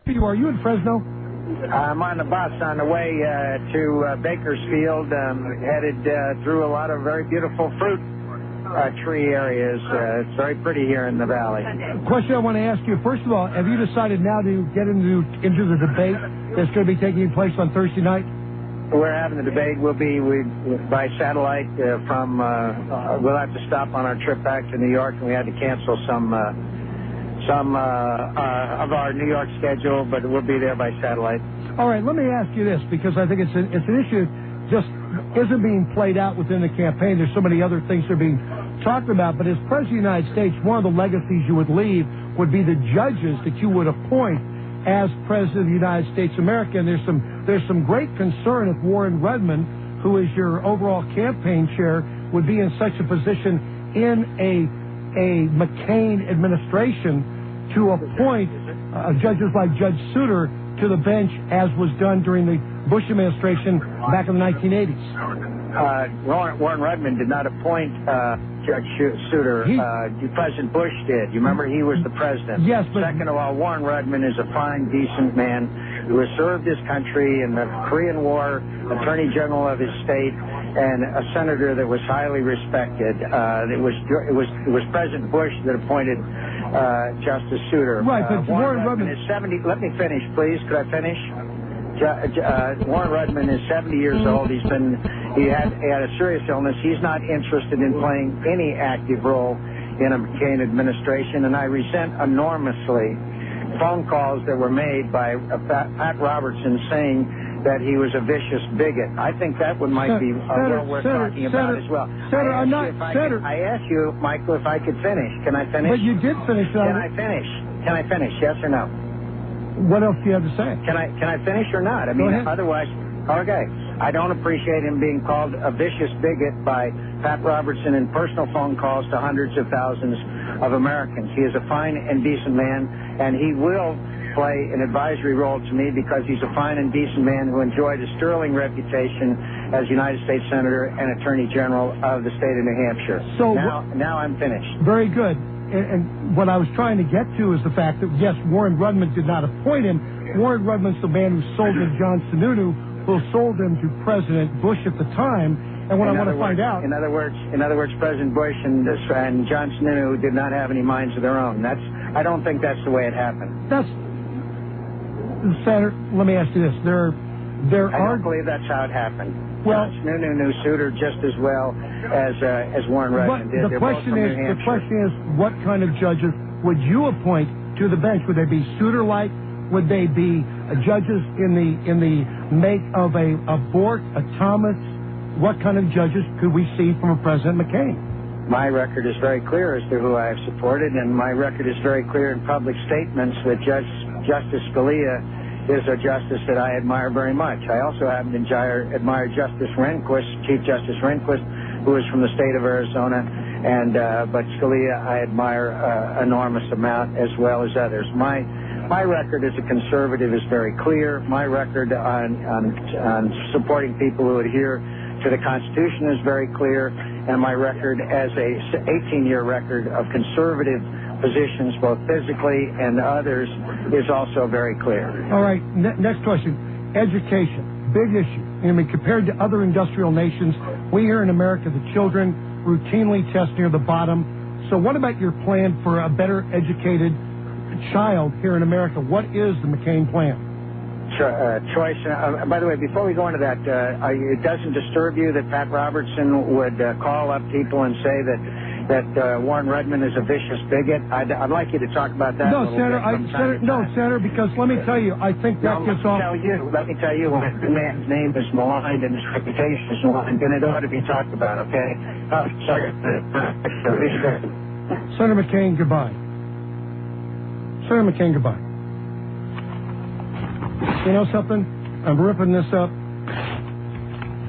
Are you in Fresno? I'm on the bus on the way to Bakersfield, headed through a lot of very beautiful fruit tree areas. It's very pretty here in the valley. Question I want to ask you, first of all, have you decided now to get into the debate that's going to be taking place on Thursday night? We're having the debate. We'll be by satellite from, we'll have to stop on our trip back to New York, and we had to cancel some of our New York schedule, but we'll be there by satellite. All right, let me ask you this, because I think it's an issue just isn't being played out within the campaign. There's so many other things that are being talked about, but as President of the United States, one of the legacies you would leave would be the judges that you would appoint as President of the United States of America. And there's some great concern if Warren Rudman, who is your overall campaign chair, would be in such a position in a McCain administration to appoint judges like Judge Souter to the bench, as was done during the Bush administration back in the 1980s. Warren Rudman did not appoint Judge Souter. President Bush did. You remember, he was the president. Yes, but... Second of all, Warren Rudman is a fine, decent man who has served his country in the Korean War, Attorney General of his state, and a senator that was highly respected. It was President Bush that appointed Justice Souter. Right, but Warren Rudman is 70. Let me finish, please. Could I finish? Warren Rudman is 70 years old. He had a serious illness. He's not interested in playing any active role in a McCain administration, and I resent enormously phone calls that were made by Pat Robertson saying that he was a vicious bigot. I think that one might be well worth talking about as well. Senator, I asked you, Michael, if I could finish. Can I finish? But you did finish. Can I finish? Can I finish? Yes or no? What else do you have to say? Can I finish or not? I mean, otherwise, okay. I don't appreciate him being called a vicious bigot by Pat Robertson in personal phone calls to hundreds of thousands of Americans. He is a fine and decent man, and he will play an advisory role to me because he's a fine and decent man who enjoyed a sterling reputation as United States Senator and Attorney General of the state of New Hampshire. So now I'm finished. Very good. And what I was trying to get to is the fact that, yes, Warren Rudman did not appoint him. Warren Rudman's the man who sold him John Sununu, who sold him to President Bush at the time. And what I want to find out... In other words, President Bush and John Sununu did not have any minds of their own. I don't think that's the way it happened. Senator, let me ask you this. I don't believe that's how it happened. Well, John Sununu knew Souter just as well as Warren Rudman did. The question is, what kind of judges would you appoint to the bench? Would they be Souter-like? Would they be judges in the make of a Bork, a Thomas? What kind of judges could we see from a President McCain? My record is very clear as to who I have supported, and my record is very clear in public statements that Justice Scalia is a justice that I admire very much. I also happen to admire Justice Rehnquist, Chief Justice Rehnquist, who is from the state of Arizona, but Scalia I admire enormous amount, as well as others. My record as a conservative is very clear. My record on supporting people who adhere to the Constitution is very clear, and my record as a 18-year record of conservative positions, both physically and others, is also very clear. All right, next question. Education, big issue. I mean, compared to other industrial nations, we here in America, the children routinely test near the bottom. So what about your plan for a better educated child here in America? What is the McCain plan? Choice. By the way, before we go into that, it doesn't disturb you that Pat Robertson would call up people and say that Warren Rudman is a vicious bigot? I'd like you to talk about that. No, Senator, because let me tell you, I think that gets off. Let me tell you, the man's name is maligned and his reputation is maligned, and it ought to be talked about. Okay. Sorry. Senator McCain, goodbye. Senator McCain, goodbye. You know something? I'm ripping this up.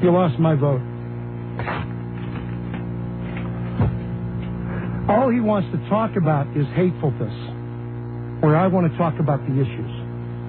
You lost my vote. All he wants to talk about is hatefulness, where I want to talk about the issues.